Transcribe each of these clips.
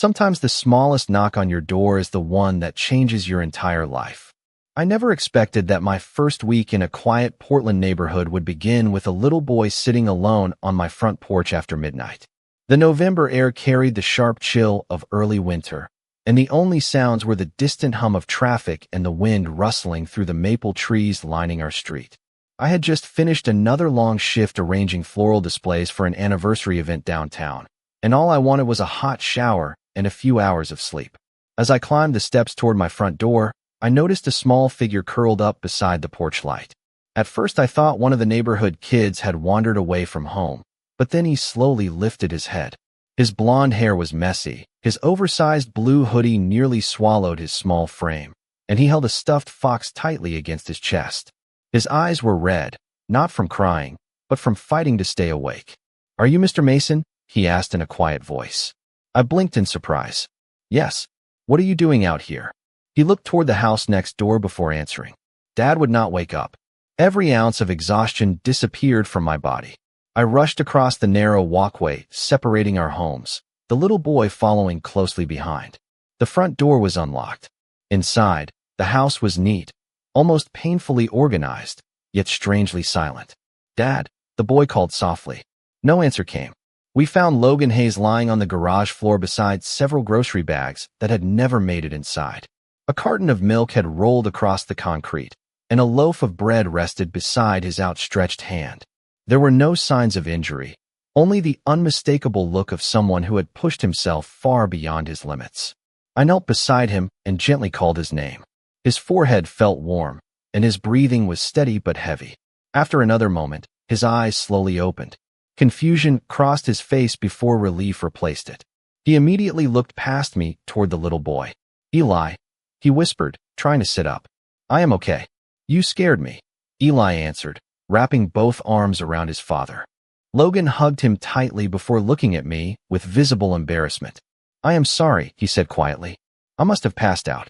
Sometimes the smallest knock on your door is the one that changes your entire life. I never expected that my first week in a quiet Portland neighborhood would begin with a little boy sitting alone on my front porch after midnight. The November air carried the sharp chill of early winter, and the only sounds were the distant hum of traffic and the wind rustling through the maple trees lining our street. I had just finished another long shift arranging floral displays for an anniversary event downtown, and all I wanted was a hot shower and a few hours of sleep. As I climbed the steps toward my front door, I noticed a small figure curled up beside the porch light. At first I thought one of the neighborhood kids had wandered away from home, but then he slowly lifted his head. His blonde hair was messy, his oversized blue hoodie nearly swallowed his small frame, and he held a stuffed fox tightly against his chest. His eyes were red, not from crying, but from fighting to stay awake. "Are you Mr. Mason?" he asked in a quiet voice. I blinked in surprise. "Yes. What are you doing out here?" He looked toward the house next door before answering. Dad would not wake up. Every ounce of exhaustion disappeared from my body. I rushed across the narrow walkway separating our homes, the little boy following closely behind. The front door was unlocked. Inside, the house was neat, almost painfully organized, yet strangely silent. "Dad," the boy called softly. No answer came. We found Logan Hayes lying on the garage floor beside several grocery bags that had never made it inside. A carton of milk had rolled across the concrete, and a loaf of bread rested beside his outstretched hand. There were no signs of injury, only the unmistakable look of someone who had pushed himself far beyond his limits. I knelt beside him and gently called his name. His forehead felt warm, and his breathing was steady but heavy. After another moment, his eyes slowly opened. Confusion crossed his face before relief replaced it. He immediately looked past me toward the little boy. "Eli," he whispered, trying to sit up. "I am okay. You scared me," Eli answered, wrapping both arms around his father. Logan hugged him tightly before looking at me with visible embarrassment. "I am sorry," he said quietly. "I must have passed out."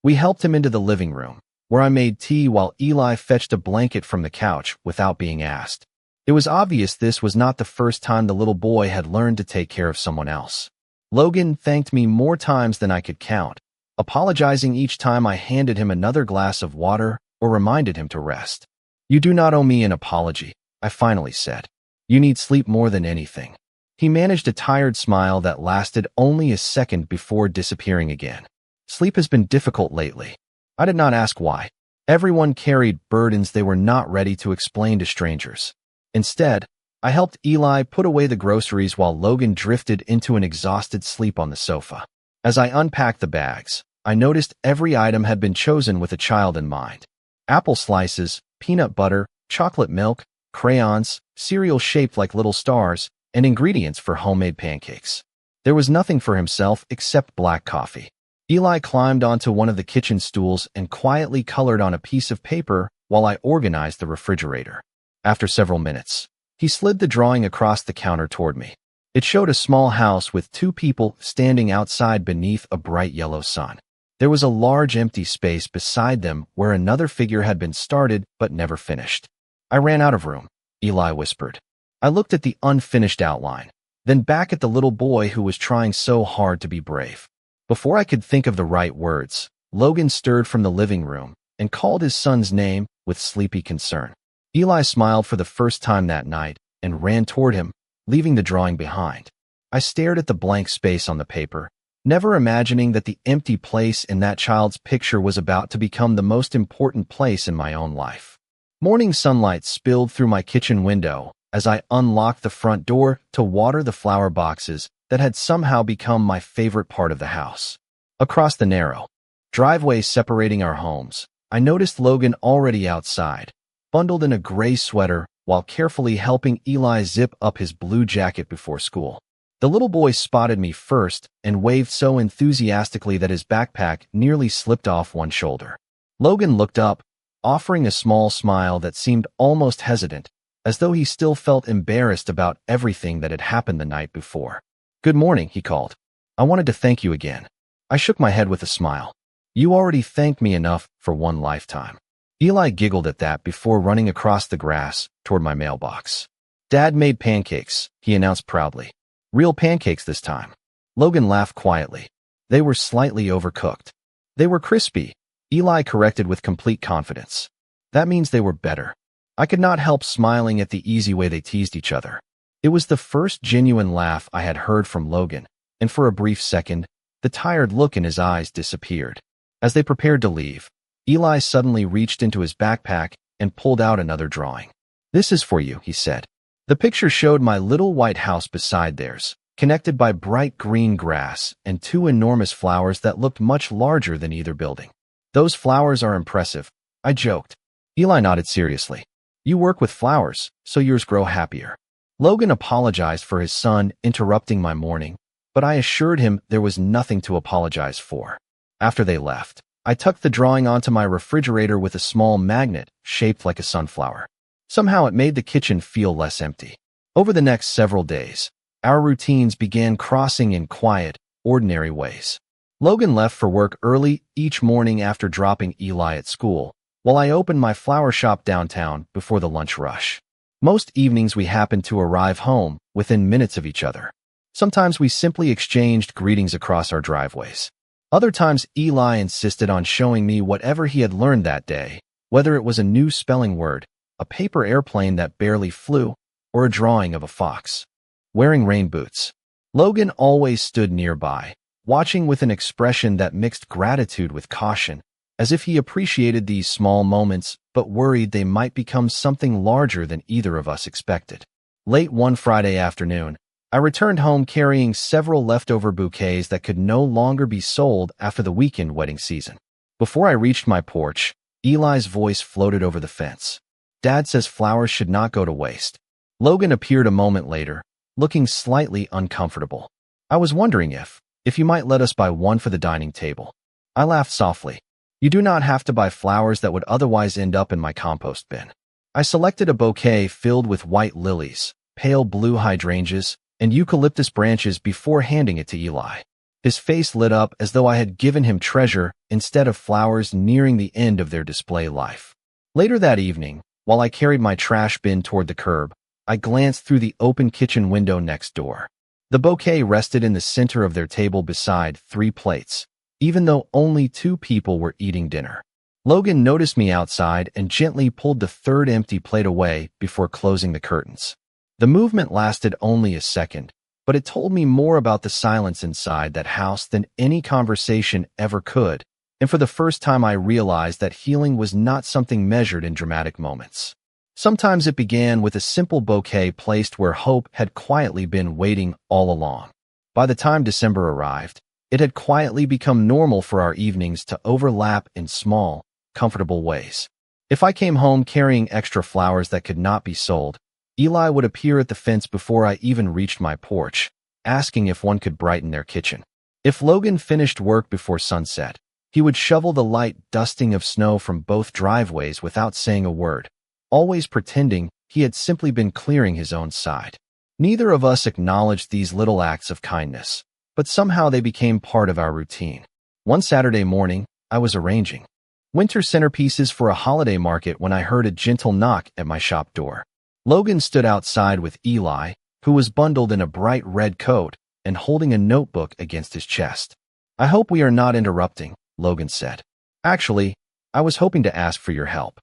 We helped him into the living room, where I made tea while Eli fetched a blanket from the couch without being asked. It was obvious this was not the first time the little boy had learned to take care of someone else. Logan thanked me more times than I could count, apologizing each time I handed him another glass of water or reminded him to rest. "You do not owe me an apology," I finally said. "You need sleep more than anything." He managed a tired smile that lasted only a second before disappearing again. "Sleep has been difficult lately." I did not ask why. Everyone carried burdens they were not ready to explain to strangers. Instead, I helped Eli put away the groceries while Logan drifted into an exhausted sleep on the sofa. As I unpacked the bags, I noticed every item had been chosen with a child in mind. Apple slices, peanut butter, chocolate milk, crayons, cereal shaped like little stars, and ingredients for homemade pancakes. There was nothing for himself except black coffee. Eli climbed onto one of the kitchen stools and quietly colored on a piece of paper while I organized the refrigerator. After several minutes, he slid the drawing across the counter toward me. It showed a small house with two people standing outside beneath a bright yellow sun. There was a large empty space beside them where another figure had been started but never finished. "I ran out of room," Eli whispered. I looked at the unfinished outline, then back at the little boy who was trying so hard to be brave. Before I could think of the right words, Logan stirred from the living room and called his son's name with sleepy concern. Eli smiled for the first time that night and ran toward him, leaving the drawing behind. I stared at the blank space on the paper, never imagining that the empty place in that child's picture was about to become the most important place in my own life. Morning sunlight spilled through my kitchen window as I unlocked the front door to water the flower boxes that had somehow become my favorite part of the house. Across the narrow driveway separating our homes, I noticed Logan already outside, bundled in a gray sweater while carefully helping Eli zip up his blue jacket before school. The little boy spotted me first and waved so enthusiastically that his backpack nearly slipped off one shoulder. Logan looked up, offering a small smile that seemed almost hesitant, as though he still felt embarrassed about everything that had happened the night before. "Good morning," he called. "I wanted to thank you again." I shook my head with a smile. "You already thanked me enough for one lifetime." Eli giggled at that before running across the grass toward my mailbox. "Dad made pancakes," he announced proudly. "Real pancakes this time." Logan laughed quietly. They were slightly overcooked. They were crispy, Eli corrected with complete confidence. That means they were better. I could not help smiling at the easy way they teased each other. It was the first genuine laugh I had heard from Logan, and for a brief second, the tired look in his eyes disappeared. As they prepared to leave, Eli suddenly reached into his backpack and pulled out another drawing. "This is for you," he said. The picture showed my little white house beside theirs, connected by bright green grass and two enormous flowers that looked much larger than either building. "Those flowers are impressive," I joked. Eli nodded seriously. "You work with flowers, so yours grow happier." Logan apologized for his son interrupting my morning, but I assured him there was nothing to apologize for. After they left, I tucked the drawing onto my refrigerator with a small magnet shaped like a sunflower. Somehow it made the kitchen feel less empty. Over the next several days, our routines began crossing in quiet, ordinary ways. Logan left for work early each morning after dropping Eli at school, while I opened my flower shop downtown before the lunch rush. Most evenings we happened to arrive home within minutes of each other. Sometimes we simply exchanged greetings across our driveways. Other times Eli insisted on showing me whatever he had learned that day, whether it was a new spelling word, a paper airplane that barely flew, or a drawing of a fox. Wearing rain boots, Logan always stood nearby, watching with an expression that mixed gratitude with caution, as if he appreciated these small moments but worried they might become something larger than either of us expected. Late one Friday afternoon, I returned home carrying several leftover bouquets that could no longer be sold after the weekend wedding season. Before I reached my porch, Eli's voice floated over the fence. "Dad says flowers should not go to waste." Logan appeared a moment later, looking slightly uncomfortable. "I was wondering if you might let us buy one for the dining table." I laughed softly. "You do not have to buy flowers that would otherwise end up in my compost bin." I selected a bouquet filled with white lilies, pale blue hydrangeas, and eucalyptus branches before handing it to Eli. His face lit up as though I had given him treasure instead of flowers nearing the end of their display life. Later that evening, while I carried my trash bin toward the curb, I glanced through the open kitchen window next door. The bouquet rested in the center of their table beside 3 plates, even though only 2 people were eating dinner. Logan noticed me outside and gently pulled the 3rd empty plate away before closing the curtains. The movement lasted only a second, but it told me more about the silence inside that house than any conversation ever could, and for the first time I realized that healing was not something measured in dramatic moments. Sometimes it began with a simple bouquet placed where hope had quietly been waiting all along. By the time December arrived, it had quietly become normal for our evenings to overlap in small, comfortable ways. If I came home carrying extra flowers that could not be sold, Eli would appear at the fence before I even reached my porch, asking if one could brighten their kitchen. If Logan finished work before sunset, he would shovel the light dusting of snow from both driveways without saying a word, always pretending he had simply been clearing his own side. Neither of us acknowledged these little acts of kindness, but somehow they became part of our routine. One Saturday morning, I was arranging winter centerpieces for a holiday market when I heard a gentle knock at my shop door. Logan stood outside with Eli, who was bundled in a bright red coat and holding a notebook against his chest. "I hope we are not interrupting," Logan said. "Actually, I was hoping to ask for your help."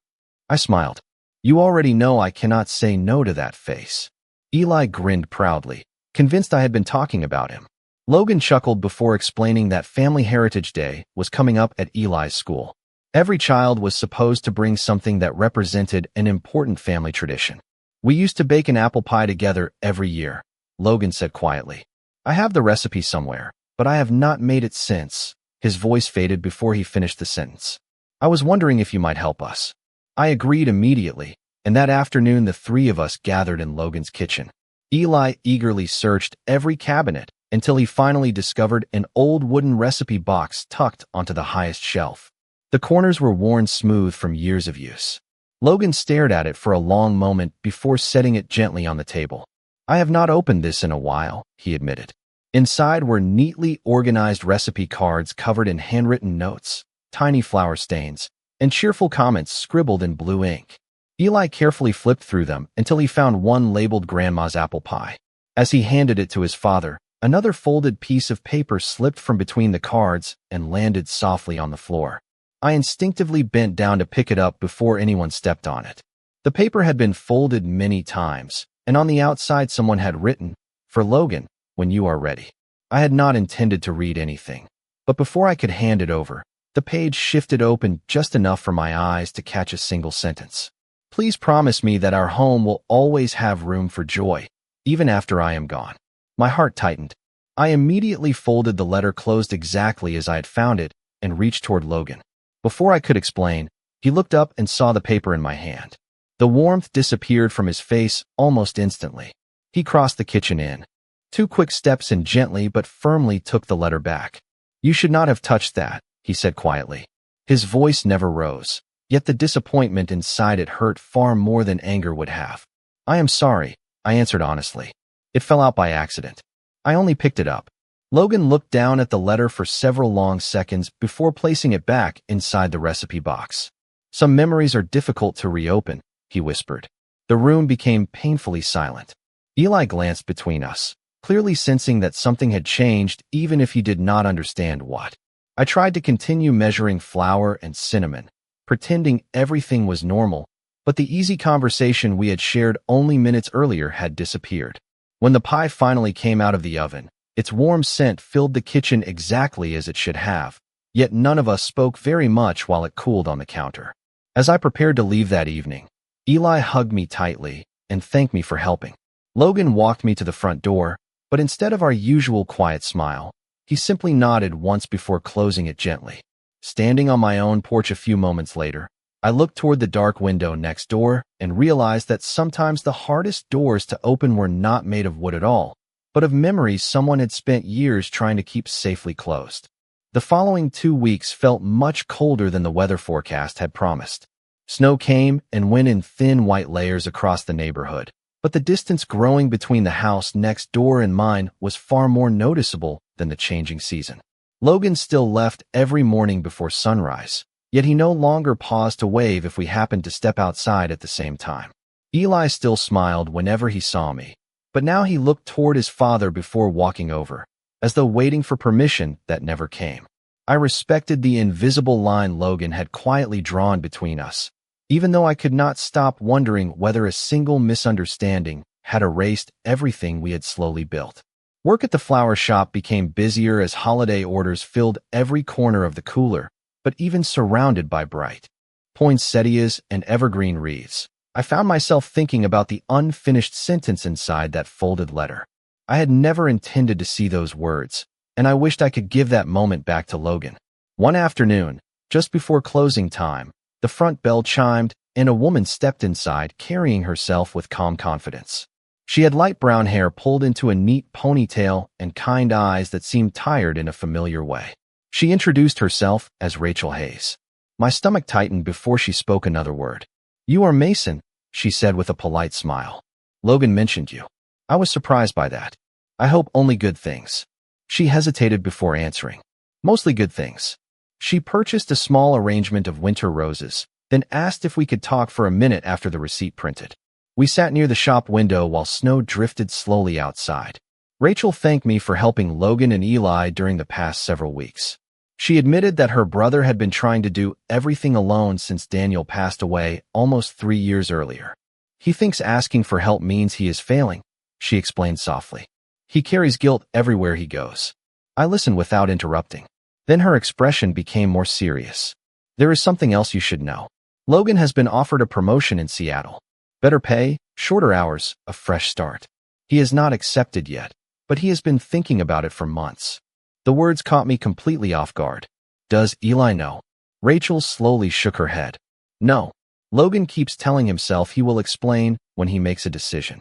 I smiled. "You already know I cannot say no to that face." Eli grinned proudly, convinced I had been talking about him. Logan chuckled before explaining that Family Heritage Day was coming up at Eli's school. Every child was supposed to bring something that represented an important family tradition. "We used to bake an apple pie together every year," Logan said quietly. "I have the recipe somewhere, but I have not made it since." His voice faded before he finished the sentence. "I was wondering if you might help us." I agreed immediately, and that afternoon the 3 of us gathered in Logan's kitchen. Eli eagerly searched every cabinet until he finally discovered an old wooden recipe box tucked onto the highest shelf. The corners were worn smooth from years of use. Logan stared at it for a long moment before setting it gently on the table. "I have not opened this in a while," he admitted. Inside were neatly organized recipe cards covered in handwritten notes, tiny flower stains, and cheerful comments scribbled in blue ink. Eli carefully flipped through them until he found one labeled Grandma's apple pie. As he handed it to his father, Another folded piece of paper slipped from between the cards and landed softly on the floor. I instinctively bent down to pick it up before anyone stepped on it. The paper had been folded many times, and on the outside someone had written, "For Logan, when you are ready." I had not intended to read anything, but before I could hand it over, the page shifted open just enough for my eyes to catch a single sentence. "Please promise me that our home will always have room for joy, even after I am gone." My heart tightened. I immediately folded the letter closed exactly as I had found it and reached toward Logan. Before I could explain, he looked up and saw the paper in my hand. The warmth disappeared from his face almost instantly. He crossed the kitchen in. 2 quick steps and gently but firmly took the letter back. "You should not have touched that," he said quietly. His voice never rose, yet the disappointment inside it hurt far more than anger would have. "I am sorry," I answered honestly. "It fell out by accident. I only picked it up." Logan looked down at the letter for several long seconds before placing it back inside the recipe box. "Some memories are difficult to reopen," he whispered. The room became painfully silent. Eli glanced between us, clearly sensing that something had changed even if he did not understand what. I tried to continue measuring flour and cinnamon, pretending everything was normal, but the easy conversation we had shared only minutes earlier had disappeared. When the pie finally came out of the oven, its warm scent filled the kitchen exactly as it should have, yet none of us spoke very much while it cooled on the counter. As I prepared to leave that evening, Eli hugged me tightly and thanked me for helping. Logan walked me to the front door, but instead of our usual quiet smile, he simply nodded once before closing it gently. Standing on my own porch a few moments later, I looked toward the dark window next door and realized that sometimes the hardest doors to open were not made of wood at all, but of memories someone had spent years trying to keep safely closed. The following 2 weeks felt much colder than the weather forecast had promised. Snow came and went in thin white layers across the neighborhood, but the distance growing between the house next door and mine was far more noticeable than the changing season. Logan still left every morning before sunrise, yet he no longer paused to wave if we happened to step outside at the same time. Eli still smiled whenever he saw me, but now he looked toward his father before walking over, as though waiting for permission that never came. I respected the invisible line Logan had quietly drawn between us, even though I could not stop wondering whether a single misunderstanding had erased everything we had slowly built. Work at the flower shop became busier as holiday orders filled every corner of the cooler, but even surrounded by bright poinsettias and evergreen wreaths, I found myself thinking about the unfinished sentence inside that folded letter. I had never intended to see those words, and I wished I could give that moment back to Logan. One afternoon, just before closing time, the front bell chimed, and a woman stepped inside carrying herself with calm confidence. She had light brown hair pulled into a neat ponytail and kind eyes that seemed tired in a familiar way. She introduced herself as Rachel Hayes. My stomach tightened before she spoke another word. "You are Mason," she said with a polite smile. "Logan mentioned you." I was surprised by that. "I hope only good things." She hesitated before answering. "Mostly good things." She purchased a small arrangement of winter roses, then asked if we could talk for a minute after the receipt printed. We sat near the shop window while snow drifted slowly outside. Rachel thanked me for helping Logan and Eli during the past several weeks. She admitted that her brother had been trying to do everything alone since Daniel passed away almost 3 years earlier. "He thinks asking for help means he is failing," she explained softly. "He carries guilt everywhere he goes." I listened without interrupting. Then her expression became more serious. "There is something else you should know. Logan has been offered a promotion in Seattle. Better pay, shorter hours, a fresh start. He has not accepted yet, but he has been thinking about it for months." The words caught me completely off guard. "Does Eli know?" Rachel slowly shook her head. "No. Logan keeps telling himself he will explain when he makes a decision."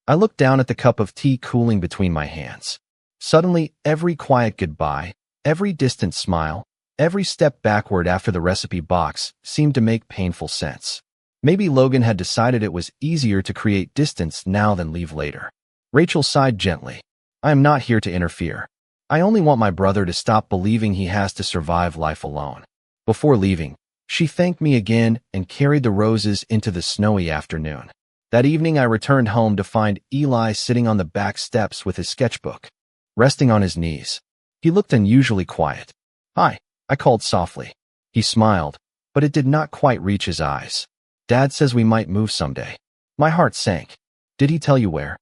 I looked down at the cup of tea cooling between my hands. Suddenly, every quiet goodbye, every distant smile, every step backward after the recipe box seemed to make painful sense. Maybe Logan had decided it was easier to create distance now than leave later. Rachel sighed gently. "I am not here to interfere. I only want my brother to stop believing he has to survive life alone." Before leaving, she thanked me again and carried the roses into the snowy afternoon. That evening I returned home to find Eli sitting on the back steps with his sketchbook. resting on his knees. He looked unusually quiet. "Hi," I called softly. He smiled, but it did not quite reach his eyes. "Dad says we might move someday." My heart sank. "Did he tell you where?"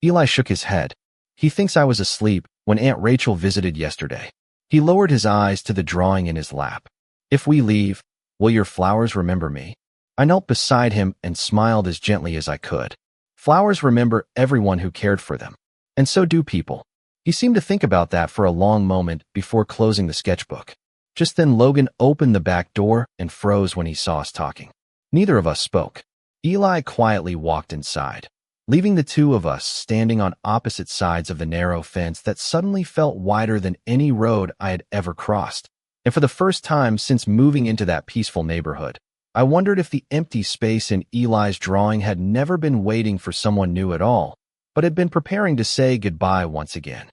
Eli shook his head. "He thinks I was asleep when Aunt Rachel visited yesterday." He lowered his eyes to the drawing in his lap. "If we leave, will your flowers remember me?" I knelt beside him and smiled as gently as I could. Flowers remember everyone who cared for them. And so do people. He seemed to think about that for a long moment before closing the sketchbook. Just then Logan opened the back door and froze when he saw us talking. Neither of us spoke. Eli quietly walked inside, leaving the two of us standing on opposite sides of the narrow fence that suddenly felt wider than any road I had ever crossed. And for the first time since moving into that peaceful neighborhood, I wondered if the empty space in Eli's drawing had never been waiting for someone new at all, but had been preparing to say goodbye once again.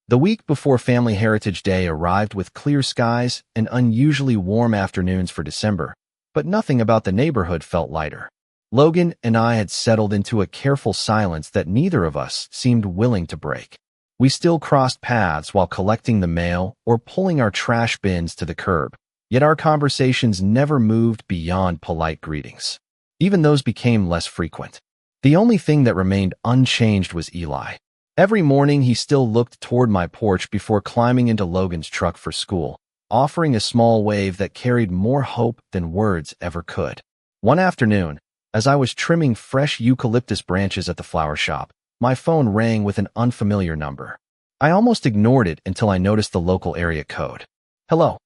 The week before Family Heritage Day arrived with clear skies and unusually warm afternoons for December, but nothing about the neighborhood felt lighter. Logan and I had settled into a careful silence that neither of us seemed willing to break. We still crossed paths while collecting the mail or pulling our trash bins to the curb, yet our conversations never moved beyond polite greetings. Even those became less frequent. The only thing that remained unchanged was Eli. Every morning he still looked toward my porch before climbing into Logan's truck for school, offering a small wave that carried more hope than words ever could. One afternoon, as I was trimming fresh eucalyptus branches at the flower shop, my phone rang with an unfamiliar number. I almost ignored it until I noticed the local area code. "Hello,"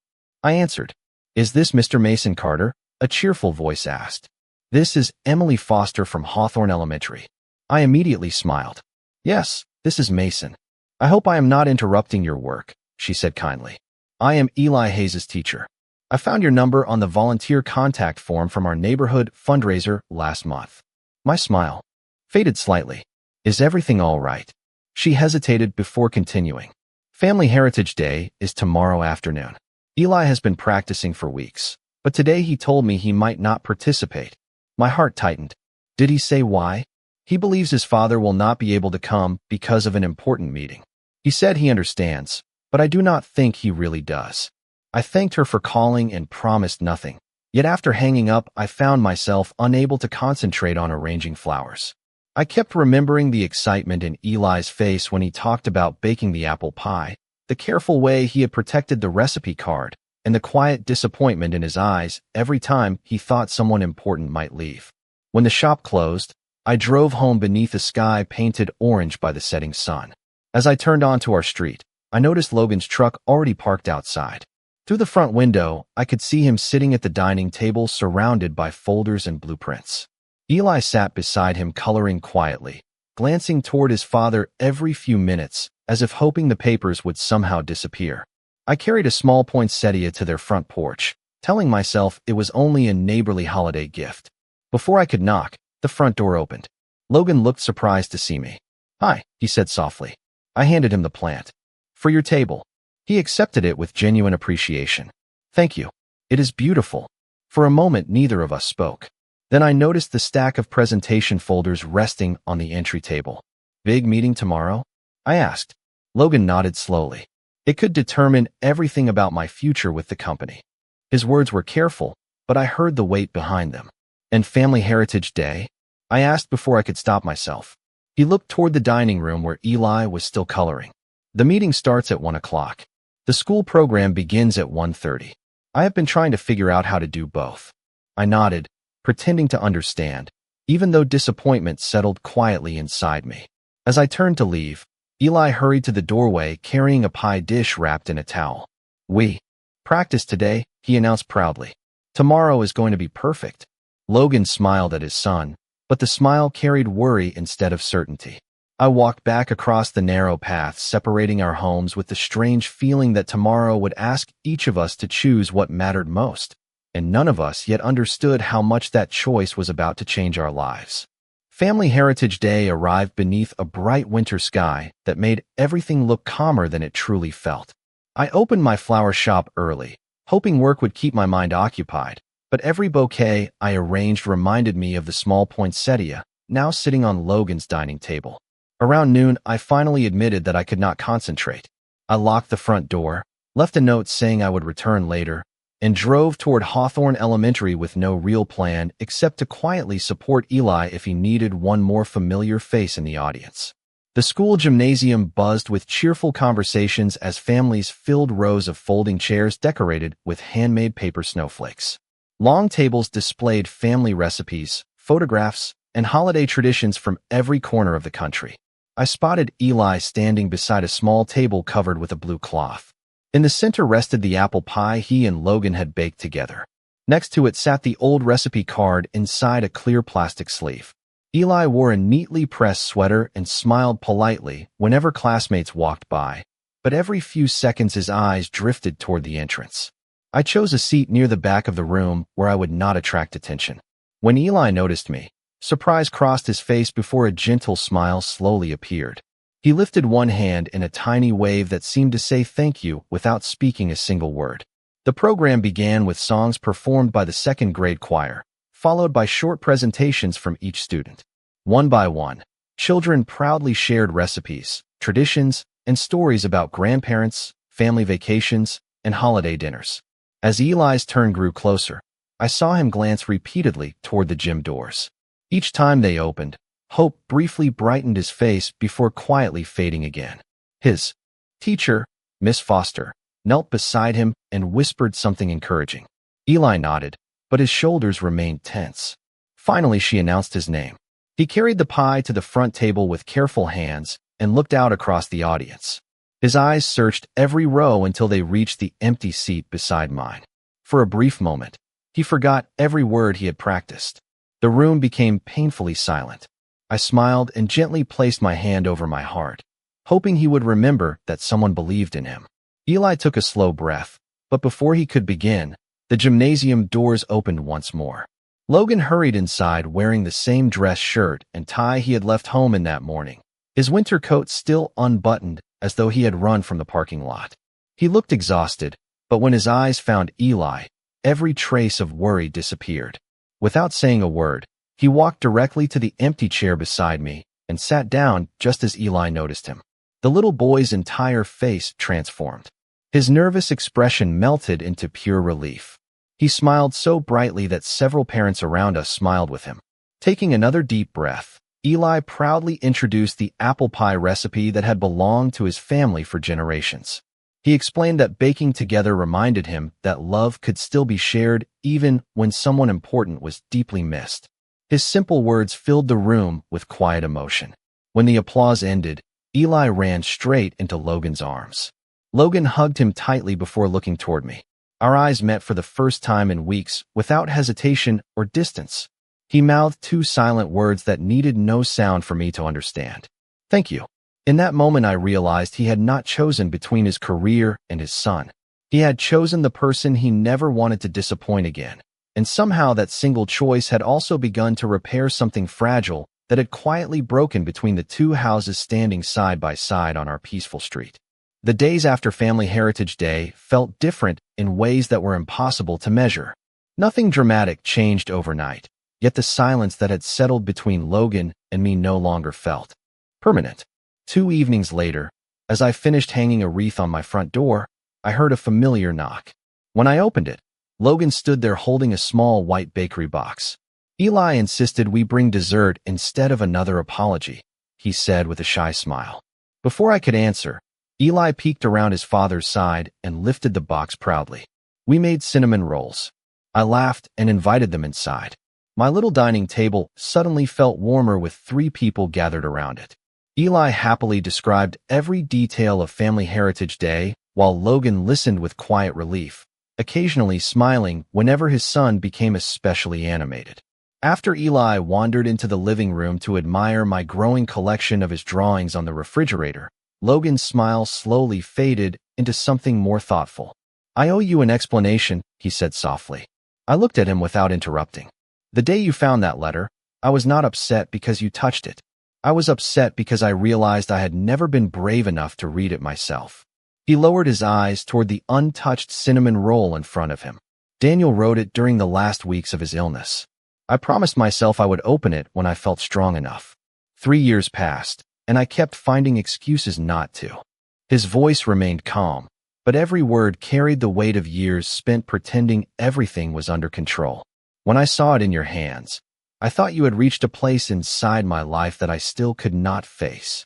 I answered. "Is this Mr. Mason Carter?" a cheerful voice asked. "This is Emily Foster from Hawthorne Elementary." I immediately smiled. "Yes, this is Mason. I hope I am not interrupting your work," she said kindly. "I am Eli Hayes' teacher. I found your number on the volunteer contact form from our neighborhood fundraiser last month." My smile faded slightly. "Is everything all right?" She hesitated before continuing. "Family Heritage Day is tomorrow afternoon. Eli has been practicing for weeks, but today he told me he might not participate." My heart tightened. "Did he say why?" "He believes his father will not be able to come because of an important meeting. He said he understands, but I do not think he really does." I thanked her for calling and promised nothing. Yet after hanging up, I found myself unable to concentrate on arranging flowers. I kept remembering the excitement in Eli's face when he talked about baking the apple pie, the careful way he had protected the recipe card, and the quiet disappointment in his eyes every time he thought someone important might leave. When the shop closed, I drove home beneath a sky painted orange by the setting sun. As I turned onto our street, I noticed Logan's truck already parked outside. Through the front window, I could see him sitting at the dining table surrounded by folders and blueprints. Eli sat beside him coloring quietly, glancing toward his father every few minutes, as if hoping the papers would somehow disappear. I carried a small poinsettia to their front porch, telling myself it was only a neighborly holiday gift. Before I could knock, the front door opened. Logan looked surprised to see me. "Hi," he said softly. I handed him the plant. "For your table." He accepted it with genuine appreciation. "Thank you. It is beautiful." For a moment, neither of us spoke. Then I noticed the stack of presentation folders resting on the entry table. "Big meeting tomorrow?" I asked. Logan nodded slowly. "It could determine everything about my future with the company." His words were careful, but I heard the weight behind them. "And Family Heritage Day?" I asked before I could stop myself. He looked toward the dining room where Eli was still coloring. "The meeting starts at 1 o'clock. The school program begins at 1:30. I have been trying to figure out how to do both." I nodded, pretending to understand, even though disappointment settled quietly inside me. As I turned to leave, Eli hurried to the doorway carrying a pie dish wrapped in a towel. "We practice today," he announced proudly. "Tomorrow is going to be perfect." Logan smiled at his son, but the smile carried worry instead of certainty. I walked back across the narrow path separating our homes with the strange feeling that tomorrow would ask each of us to choose what mattered most, and none of us yet understood how much that choice was about to change our lives. Family Heritage Day arrived beneath a bright winter sky that made everything look calmer than it truly felt. I opened my flower shop early, hoping work would keep my mind occupied, but every bouquet I arranged reminded me of the small poinsettia now sitting on Logan's dining table. Around noon, I finally admitted that I could not concentrate. I locked the front door, left a note saying I would return later, and drove toward Hawthorne Elementary with no real plan except to quietly support Eli if he needed one more familiar face in the audience. The school gymnasium buzzed with cheerful conversations as families filled rows of folding chairs decorated with handmade paper snowflakes. Long tables displayed family recipes, photographs, and holiday traditions from every corner of the country. I spotted Eli standing beside a small table covered with a blue cloth. In the center rested the apple pie he and Logan had baked together. Next to it sat the old recipe card inside a clear plastic sleeve. Eli wore a neatly pressed sweater and smiled politely whenever classmates walked by, but every few seconds his eyes drifted toward the entrance. I chose a seat near the back of the room where I would not attract attention. When Eli noticed me, surprise crossed his face before a gentle smile slowly appeared. He lifted one hand in a tiny wave that seemed to say thank you without speaking a single word. The program began with songs performed by the second grade choir, followed by short presentations from each student. One by one, children proudly shared recipes, traditions, and stories about grandparents, family vacations, and holiday dinners. As Eli's turn grew closer, I saw him glance repeatedly toward the gym doors. Each time they opened, hope briefly brightened his face before quietly fading again. His teacher, Miss Foster, knelt beside him and whispered something encouraging. Eli nodded, but his shoulders remained tense. Finally, she announced his name. He carried the pie to the front table with careful hands and looked out across the audience. His eyes searched every row until they reached the empty seat beside mine. For a brief moment, he forgot every word he had practiced. The room became painfully silent. I smiled and gently placed my hand over my heart, hoping he would remember that someone believed in him. Eli took a slow breath, but before he could begin, the gymnasium doors opened once more. Logan hurried inside wearing the same dress shirt and tie he had left home in that morning, his winter coat still unbuttoned as though he had run from the parking lot. He looked exhausted, but when his eyes found Eli, every trace of worry disappeared. Without saying a word, he walked directly to the empty chair beside me and sat down just as Eli noticed him. The little boy's entire face transformed. His nervous expression melted into pure relief. He smiled so brightly that several parents around us smiled with him. Taking another deep breath, Eli proudly introduced the apple pie recipe that had belonged to his family for generations. He explained that baking together reminded him that love could still be shared even when someone important was deeply missed. His simple words filled the room with quiet emotion. When the applause ended, Eli ran straight into Logan's arms. Logan hugged him tightly before looking toward me. Our eyes met for the first time in weeks without hesitation or distance. He mouthed two silent words that needed no sound for me to understand. Thank you. In that moment, I realized he had not chosen between his career and his son. He had chosen the person he never wanted to disappoint again. And somehow that single choice had also begun to repair something fragile that had quietly broken between the two houses standing side by side on our peaceful street. The days after Family Heritage Day felt different in ways that were impossible to measure. Nothing dramatic changed overnight, yet the silence that had settled between Logan and me no longer felt permanent. 2 evenings later, as I finished hanging a wreath on my front door, I heard a familiar knock. When I opened it, Logan stood there holding a small white bakery box. Eli insisted we bring dessert instead of another apology, he said with a shy smile. Before I could answer, Eli peeked around his father's side and lifted the box proudly. We made cinnamon rolls. I laughed and invited them inside. My little dining table suddenly felt warmer with 3 people gathered around it. Eli happily described every detail of Family Heritage Day while Logan listened with quiet relief, occasionally smiling whenever his son became especially animated. After Eli wandered into the living room to admire my growing collection of his drawings on the refrigerator, Logan's smile slowly faded into something more thoughtful. I owe you an explanation, he said softly. I looked at him without interrupting. The day you found that letter, I was not upset because you touched it. I was upset because I realized I had never been brave enough to read it myself. He lowered his eyes toward the untouched cinnamon roll in front of him. Daniel wrote it during the last weeks of his illness. I promised myself I would open it when I felt strong enough. 3 years passed, and I kept finding excuses not to. His voice remained calm, but every word carried the weight of years spent pretending everything was under control. When I saw it in your hands, I thought you had reached a place inside my life that I still could not face.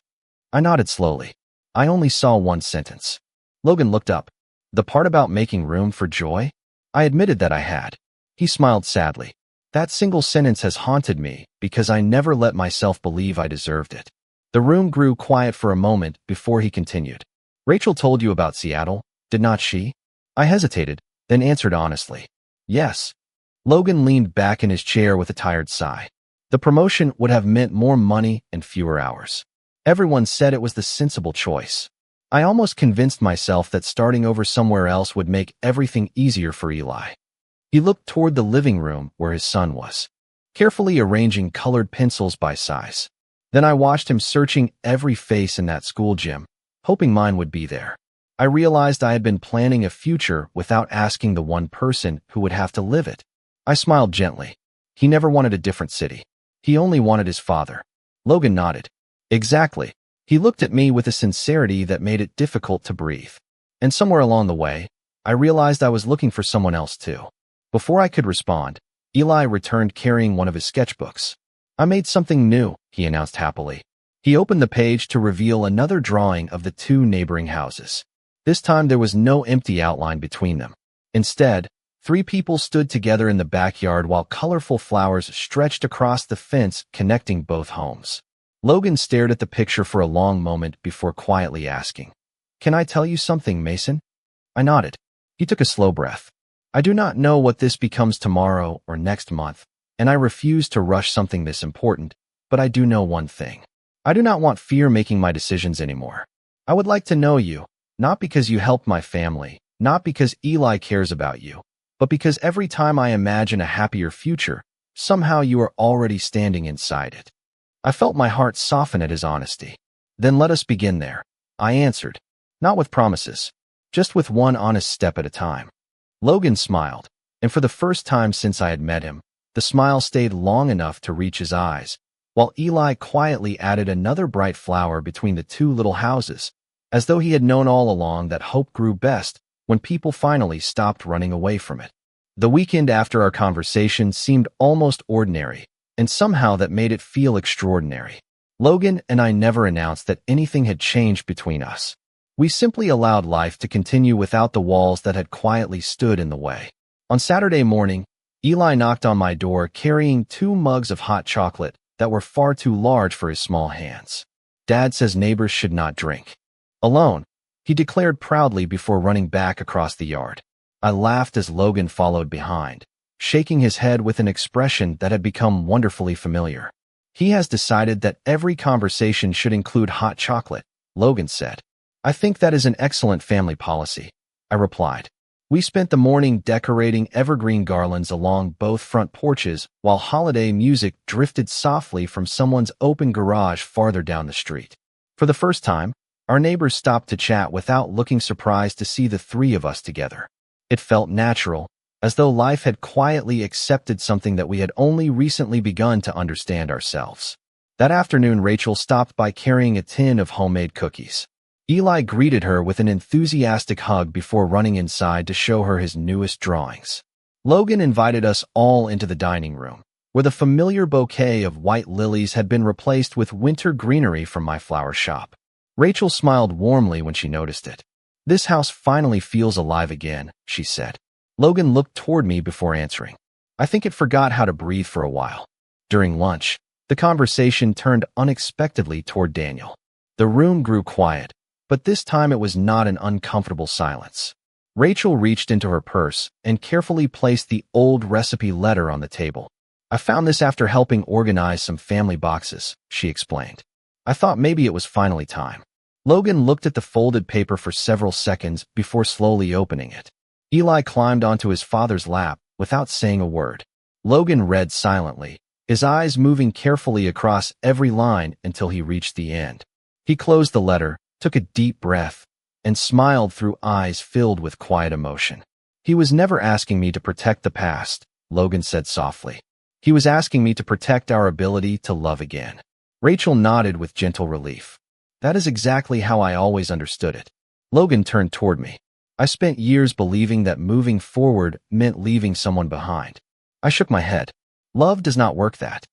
I nodded slowly. I only saw one sentence. Logan looked up. The part about making room for joy? I admitted that I had. He smiled sadly. That single sentence has haunted me because I never let myself believe I deserved it. The room grew quiet for a moment before he continued. Rachel told you about Seattle, did not she? I hesitated, then answered honestly. Yes. Logan leaned back in his chair with a tired sigh. The promotion would have meant more money and fewer hours. Everyone said it was the sensible choice. I almost convinced myself that starting over somewhere else would make everything easier for Eli. He looked toward the living room where his son was, carefully arranging colored pencils by size. Then I watched him searching every face in that school gym, hoping mine would be there. I realized I had been planning a future without asking the one person who would have to live it. I smiled gently. He never wanted a different city. He only wanted his father. Logan nodded. Exactly. He looked at me with a sincerity that made it difficult to breathe. And somewhere along the way, I realized I was looking for someone else too. Before I could respond, Eli returned carrying one of his sketchbooks. I made something new, he announced happily. He opened the page to reveal another drawing of the two neighboring houses. This time there was no empty outline between them. Instead, 3 people stood together in the backyard while colorful flowers stretched across the fence connecting both homes. Logan stared at the picture for a long moment before quietly asking, "Can I tell you something, Mason?" I nodded. He took a slow breath. I do not know what this becomes tomorrow or next month, and I refuse to rush something this important, but I do know one thing. I do not want fear making my decisions anymore. I would like to know you, not because you helped my family, not because Eli cares about you, but because every time I imagine a happier future, somehow you are already standing inside it. I felt my heart soften at his honesty. Then let us begin there, I answered, not with promises, just with one honest step at a time. Logan smiled, and for the first time since I had met him, the smile stayed long enough to reach his eyes, while Eli quietly added another bright flower between the 2 little houses, as though he had known all along that hope grew best when people finally stopped running away from it. The weekend after our conversation seemed almost ordinary, and somehow that made it feel extraordinary. Logan and I never announced that anything had changed between us. We simply allowed life to continue without the walls that had quietly stood in the way. On Saturday morning, Eli knocked on my door carrying 2 mugs of hot chocolate that were far too large for his small hands. Dad says neighbors should not drink alone, he declared proudly before running back across the yard. I laughed as Logan followed behind, shaking his head with an expression that had become wonderfully familiar. He has decided that every conversation should include hot chocolate, Logan said. I think that is an excellent family policy, I replied. We spent the morning decorating evergreen garlands along both front porches while holiday music drifted softly from someone's open garage farther down the street. For the first time, our neighbors stopped to chat without looking surprised to see the 3 of us together. It felt natural, as though life had quietly accepted something that we had only recently begun to understand ourselves. That afternoon, Rachel stopped by carrying a tin of homemade cookies. Eli greeted her with an enthusiastic hug before running inside to show her his newest drawings. Logan invited us all into the dining room, where the familiar bouquet of white lilies had been replaced with winter greenery from my flower shop. Rachel smiled warmly when she noticed it. This house finally feels alive again, she said. Logan looked toward me before answering. I think it forgot how to breathe for a while. During lunch, the conversation turned unexpectedly toward Daniel. The room grew quiet, but this time it was not an uncomfortable silence. Rachel reached into her purse and carefully placed the old recipe letter on the table. I found this after helping organize some family boxes, she explained. I thought maybe it was finally time. Logan looked at the folded paper for several seconds before slowly opening it. Eli climbed onto his father's lap without saying a word. Logan read silently, his eyes moving carefully across every line until he reached the end. He closed the letter, took a deep breath, and smiled through eyes filled with quiet emotion. He was never asking me to protect the past, Logan said softly. He was asking me to protect our ability to love again. Rachel nodded with gentle relief. That is exactly how I always understood it. Logan turned toward me. I spent years believing that moving forward meant leaving someone behind. I shook my head. Love does not work that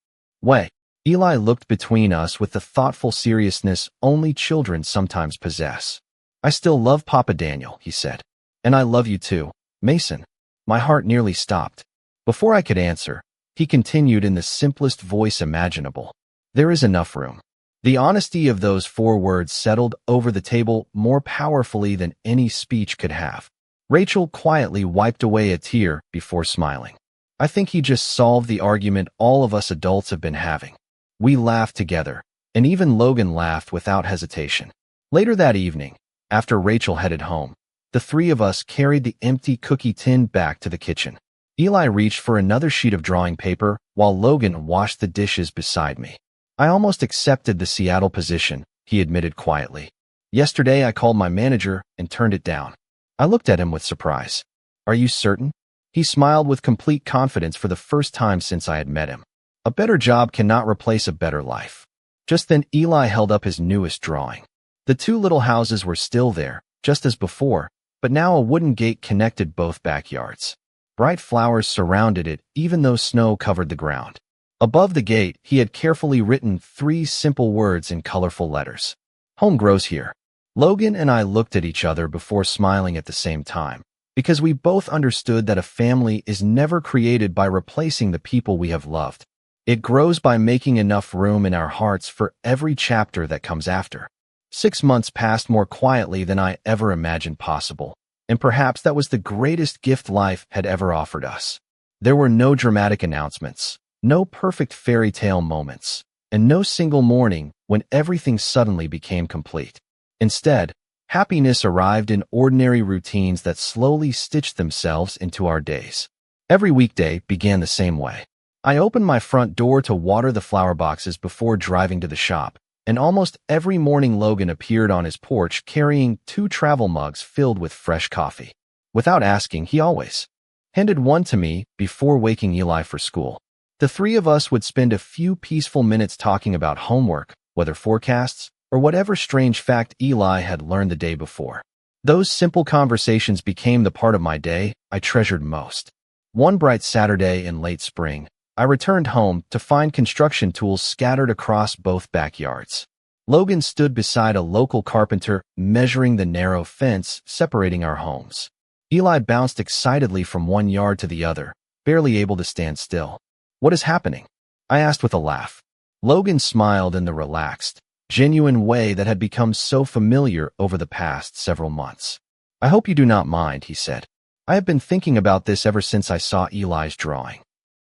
way. Eli looked between us with the thoughtful seriousness only children sometimes possess. I still love Papa Daniel, he said. And I love you too, Mason. My heart nearly stopped. Before I could answer, he continued in the simplest voice imaginable. There is enough room. The honesty of those 4 words settled over the table more powerfully than any speech could have. Rachel quietly wiped away a tear before smiling. I think he just solved the argument all of us adults have been having. We laughed together, and even Logan laughed without hesitation. Later that evening, after Rachel headed home, the 3 of us carried the empty cookie tin back to the kitchen. Eli reached for another sheet of drawing paper while Logan washed the dishes beside me. I almost accepted the Seattle position, he admitted quietly. Yesterday I called my manager and turned it down. I looked at him with surprise. Are you certain? He smiled with complete confidence for the first time since I had met him. A better job cannot replace a better life. Just then Eli held up his newest drawing. The 2 little houses were still there, just as before, but now a wooden gate connected both backyards. Bright flowers surrounded it, even though snow covered the ground. Above the gate, he had carefully written 3 simple words in colorful letters. Home grows here. Logan and I looked at each other before smiling at the same time, because we both understood that a family is never created by replacing the people we have loved. It grows by making enough room in our hearts for every chapter that comes after. 6 months passed more quietly than I ever imagined possible, and perhaps that was the greatest gift life had ever offered us. There were no dramatic announcements, no perfect fairy tale moments, and no single morning when everything suddenly became complete. Instead, happiness arrived in ordinary routines that slowly stitched themselves into our days. Every weekday began the same way. I opened my front door to water the flower boxes before driving to the shop, and almost every morning Logan appeared on his porch carrying 2 travel mugs filled with fresh coffee. Without asking, he always handed one to me before waking Eli for school. The 3 of us would spend a few peaceful minutes talking about homework, weather forecasts, or whatever strange fact Eli had learned the day before. Those simple conversations became the part of my day I treasured most. One bright Saturday in late spring, I returned home to find construction tools scattered across both backyards. Logan stood beside a local carpenter measuring the narrow fence separating our homes. Eli bounced excitedly from one yard to the other, barely able to stand still. What is happening? I asked with a laugh. Logan smiled in the relaxed, genuine way that had become so familiar over the past several months. I hope you do not mind, he said. I have been thinking about this ever since I saw Eli's drawing.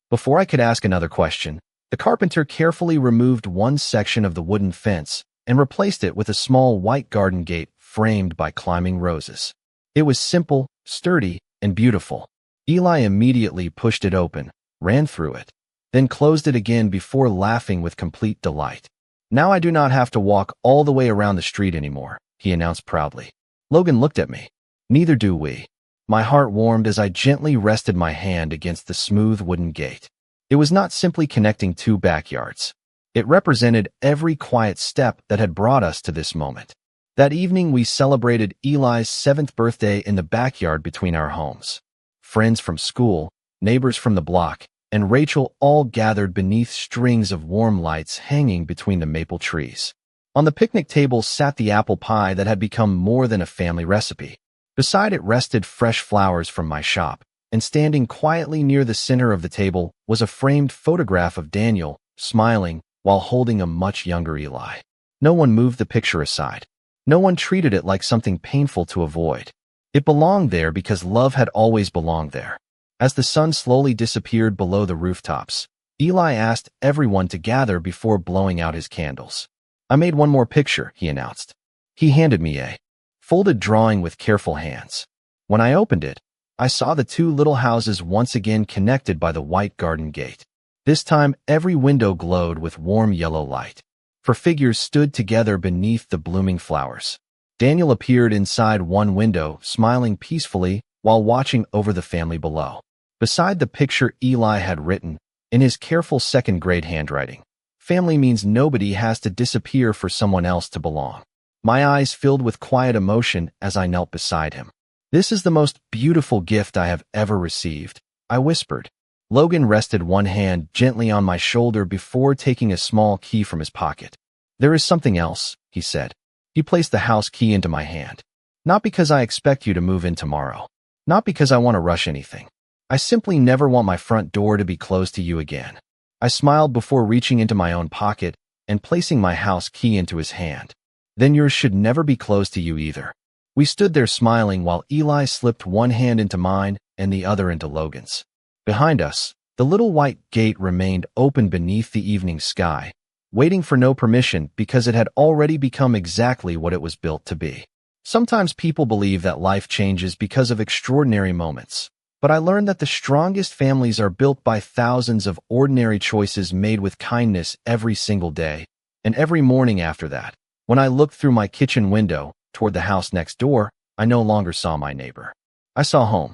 Before I could ask another question, the carpenter carefully removed one section of the wooden fence and replaced it with a small white garden gate framed by climbing roses. It was simple, sturdy, and beautiful. Eli immediately pushed it open, ran through it, then closed it again before laughing with complete delight. Now I do not have to walk all the way around the street anymore, he announced proudly. Logan looked at me. Neither do we. My heart warmed as I gently rested my hand against the smooth wooden gate. It was not simply connecting 2 backyards. It represented every quiet step that had brought us to this moment. That evening we celebrated Eli's 7th birthday in the backyard between our homes. Friends from school, neighbors from the block, and Rachel all gathered beneath strings of warm lights hanging between the maple trees. On the picnic table sat the apple pie that had become more than a family recipe. Beside it rested fresh flowers from my shop, and standing quietly near the center of the table was a framed photograph of Daniel, smiling while holding a much younger Eli. No one moved the picture aside. No one treated it like something painful to avoid. It belonged there because love had always belonged there. As the sun slowly disappeared below the rooftops, Eli asked everyone to gather before blowing out his candles. I made one more picture, he announced. He handed me a folded drawing with careful hands. When I opened it, I saw the 2 little houses once again connected by the white garden gate. This time, every window glowed with warm yellow light. 4 figures stood together beneath the blooming flowers. Daniel appeared inside one window, smiling peacefully while watching over the family below. Beside the picture Eli had written, in his careful 2nd-grade handwriting, Family means nobody has to disappear for someone else to belong. My eyes filled with quiet emotion as I knelt beside him. This is the most beautiful gift I have ever received, I whispered. Logan rested one hand gently on my shoulder before taking a small key from his pocket. There is something else, he said. He placed the house key into my hand. Not because I expect you to move in tomorrow. Not because I want to rush anything. I simply never want my front door to be closed to you again. I smiled before reaching into my own pocket and placing my house key into his hand. Then yours should never be closed to you either. We stood there smiling while Eli slipped one hand into mine and the other into Logan's. Behind us, the little white gate remained open beneath the evening sky, waiting for no permission because it had already become exactly what it was built to be. Sometimes people believe that life changes because of extraordinary moments. But I learned that the strongest families are built by thousands of ordinary choices made with kindness every single day. And every morning after that, when I looked through my kitchen window toward the house next door, I no longer saw my neighbor. I saw home.